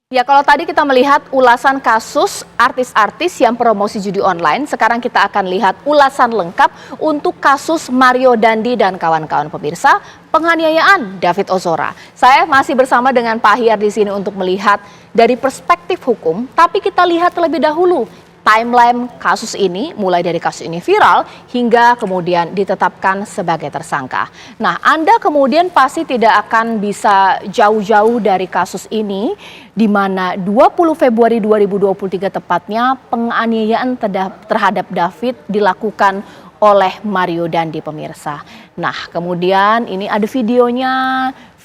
Ya, kalau tadi kita melihat ulasan kasus artis-artis yang promosi judi online, sekarang kita akan lihat ulasan lengkap untuk kasus Mario Dandi dan kawan-kawan pemirsa, penganiayaan David Ozora. Saya masih bersama dengan Pak Ahyar di sini untuk melihat dari perspektif hukum, tapi kita lihat terlebih dahulu timeline kasus ini, mulai dari kasus ini viral hingga kemudian ditetapkan sebagai tersangka. Nah, Anda kemudian pasti tidak akan bisa jauh-jauh dari kasus ini, di mana 20 Februari 2023 tepatnya penganiayaan terhadap David dilakukan oleh Mario Dandi, pemirsa. Nah, kemudian ini ada videonya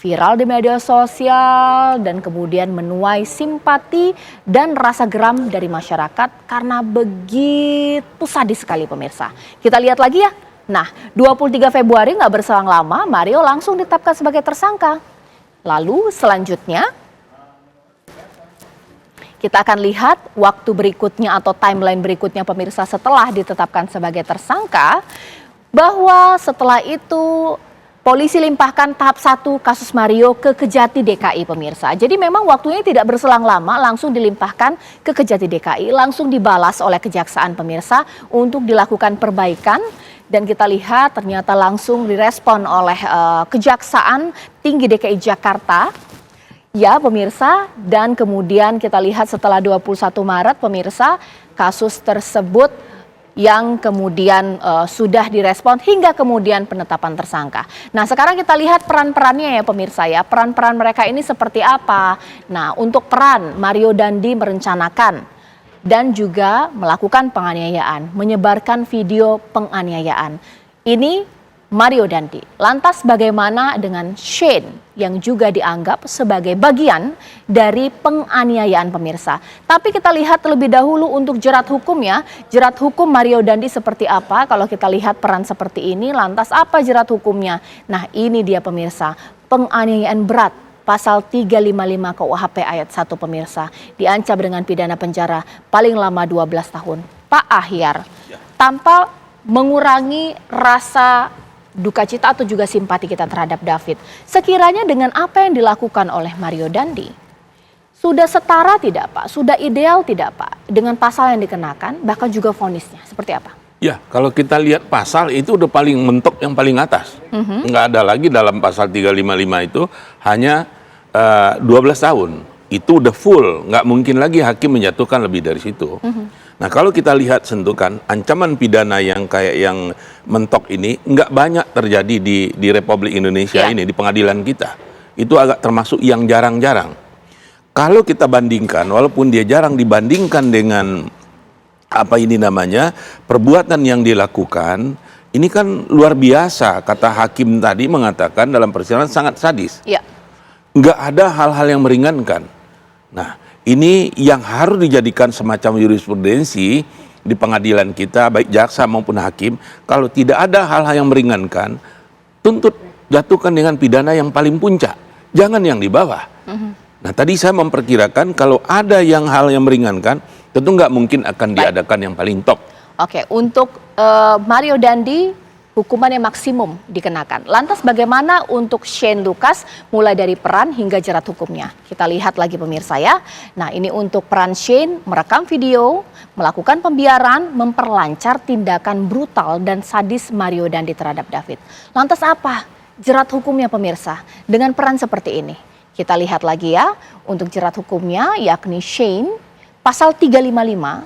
viral di media sosial dan kemudian menuai simpati dan rasa geram dari masyarakat karena begitu sadis sekali, pemirsa. Kita lihat lagi ya. Nah, 23 Februari nggak berselang lama Mario langsung ditetapkan sebagai tersangka. Lalu selanjutnya kita akan lihat waktu berikutnya atau timeline berikutnya, pemirsa, setelah ditetapkan sebagai tersangka, bahwa setelah itu polisi limpahkan tahap 1 kasus Mario ke Kejati DKI, pemirsa. Jadi memang waktunya tidak berselang lama, langsung dilimpahkan ke Kejati DKI, langsung dibalas oleh Kejaksaan, pemirsa, untuk dilakukan perbaikan. Dan kita lihat ternyata langsung direspon oleh Kejaksaan Tinggi DKI Jakarta. Ya, pemirsa, dan kemudian kita lihat setelah 21 Maret, pemirsa, kasus tersebut yang kemudian sudah direspon hingga kemudian penetapan tersangka. Nah, sekarang kita lihat peran-perannya ya, pemirsa ya. Peran-peran mereka ini seperti apa? Nah, untuk peran Mario Dandi merencanakan dan juga melakukan penganiayaan, menyebarkan video penganiayaan. Ini Mario Dandi. Lantas bagaimana dengan Shane yang juga dianggap sebagai bagian dari penganiayaan, pemirsa? Tapi kita lihat terlebih dahulu untuk jerat hukumnya. Jerat hukum Mario Dandi seperti apa? Kalau kita lihat peran seperti ini, lantas apa jerat hukumnya? Nah, ini dia, pemirsa. Penganiayaan berat, pasal 355 KUHP ayat 1, pemirsa. Diancam dengan pidana penjara paling lama 12 tahun. Pak Ahyar, tanpa mengurangi rasa duka cita atau juga simpati kita terhadap David, sekiranya dengan apa yang dilakukan oleh Mario Dandi, sudah setara tidak, Pak? Sudah ideal tidak, Pak? Dengan pasal yang dikenakan, bahkan juga vonisnya, seperti apa? Ya, kalau kita lihat pasal itu udah paling mentok, yang paling atas. Nggak ada lagi dalam pasal 355 itu hanya 12 tahun. Itu udah full, nggak mungkin lagi hakim menjatuhkan lebih dari situ. Nah, kalau kita lihat sentukan ancaman pidana yang kayak yang mentok ini nggak banyak terjadi di Republik Indonesia ini, di pengadilan kita. Itu agak termasuk yang jarang-jarang. Kalau kita bandingkan, walaupun dia jarang dibandingkan dengan apa ini namanya perbuatan yang dilakukan, ini kan luar biasa. Kata hakim tadi mengatakan dalam persidangan sangat sadis. Nggak ada hal-hal yang meringankan. Nah, ini yang harus dijadikan semacam jurisprudensi di pengadilan kita, baik jaksa maupun hakim. Kalau tidak ada hal-hal yang meringankan, tuntut jatuhkan dengan pidana yang paling puncak, jangan yang di bawah. Nah, tadi saya memperkirakan kalau ada yang hal yang meringankan, tentu nggak mungkin akan diadakan yang paling top. Oke, untuk Mario Dandi hukumannya maksimum dikenakan. Lantas bagaimana untuk Shane Lucas, mulai dari peran hingga jerat hukumnya? Kita lihat lagi, pemirsa ya. Nah, ini untuk peran Shane, merekam video, melakukan pembiaran, memperlancar tindakan brutal dan sadis Mario Dandi terhadap David. Lantas apa jerat hukumnya, pemirsa, dengan peran seperti ini? Kita lihat lagi ya, untuk jerat hukumnya yakni Shane, pasal 355,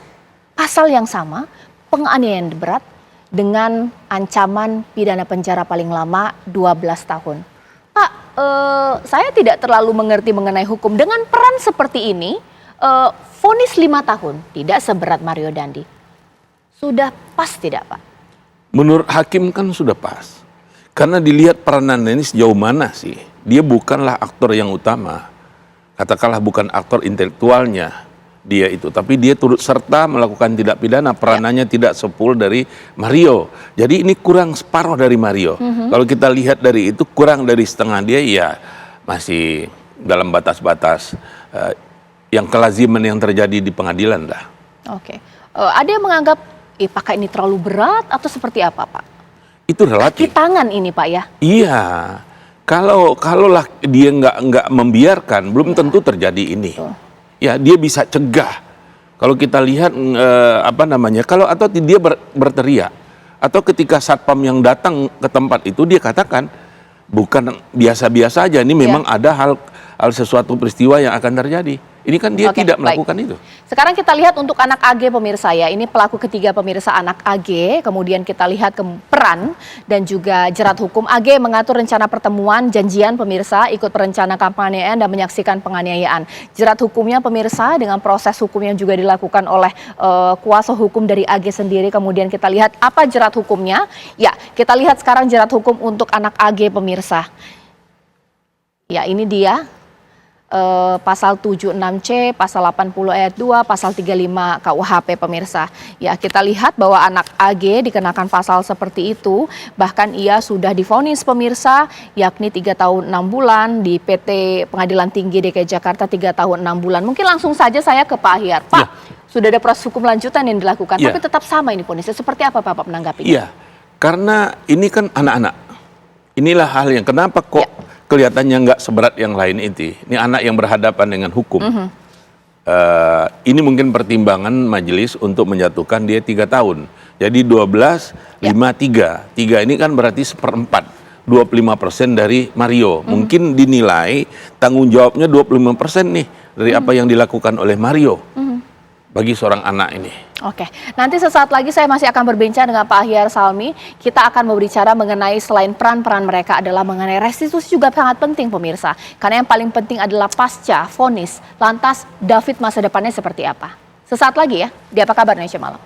pasal yang sama, penganiayaan berat, dengan ancaman pidana penjara paling lama 12 tahun. Pak, saya tidak terlalu mengerti mengenai hukum. Dengan peran seperti ini, vonis 5 tahun, tidak seberat Mario Dandi. Sudah pas tidak, Pak? Menurut hakim kan sudah pas. Karena dilihat peranan ini sejauh mana sih. Dia bukanlah aktor yang utama. Katakanlah bukan aktor intelektualnya dia itu, tapi dia turut serta melakukan tindak pidana, peranannya tidak sepul dari Mario. Jadi ini kurang separuh dari Mario. Kalau kita lihat dari itu kurang dari setengah dia, ya masih dalam batas-batas yang kelaziman yang terjadi di pengadilan lah. Oke, ada yang menganggap apakah ini terlalu berat atau seperti apa, Pak? Itu relatif. Kaki tangan ini, Pak, ya? Iya. Kalau dia nggak membiarkan, belum tentu terjadi ini. ya dia bisa cegah. Kalau kita lihat kalau atau dia berteriak atau ketika satpam yang datang ke tempat itu dia katakan bukan biasa-biasa aja, ini memang ada hal sesuatu peristiwa yang akan terjadi. Ini kan dia tidak melakukan itu. Sekarang kita lihat untuk anak AG pemirsa ya, ini pelaku ketiga pemirsa anak AG, kemudian kita lihat ke peran dan juga jerat hukum. AG mengatur rencana pertemuan, janjian pemirsa, ikut perencana kampanyean dan menyaksikan penganiayaan. Jerat hukumnya pemirsa dengan proses hukum yang juga dilakukan oleh kuasa hukum dari AG sendiri. Kemudian kita lihat apa jerat hukumnya. Ya, kita lihat sekarang jerat hukum untuk anak AG pemirsa. Ya, ini dia. Pasal 76C, pasal 80 ayat 2, pasal 35 KUHP pemirsa. Ya, kita lihat bahwa anak AG dikenakan pasal seperti itu, bahkan ia sudah divonis pemirsa, yakni 3 tahun 6 bulan di PT Pengadilan Tinggi DKI Jakarta 3 tahun 6 bulan. Mungkin langsung saja saya ke Pak Ahyar. Pak, sudah ada proses hukum lanjutan yang dilakukan, tapi tetap sama ini vonisnya. Seperti apa Bapak menanggapinya? Iya, karena ini kan anak-anak. Inilah hal yang kenapa kok kelihatannya nggak seberat yang lain itu. Ini anak yang berhadapan dengan hukum. Ini mungkin pertimbangan majelis untuk menjatuhkan dia 3 tahun. Jadi 12, 5, 3. 3 ini kan berarti 1/4. 25% dari Mario. Mungkin dinilai tanggung jawabnya 25% nih dari apa yang dilakukan oleh Mario bagi seorang anak ini. Oke, nanti sesaat lagi saya masih akan berbincang dengan Pak Ahyar Salmi. Kita akan berbicara mengenai selain peran-peran mereka adalah mengenai restitusi juga sangat penting pemirsa. Karena yang paling penting adalah pasca vonis. Lantas David masa depannya seperti apa? Sesaat lagi ya, di Apa Kabar Indonesia Malam.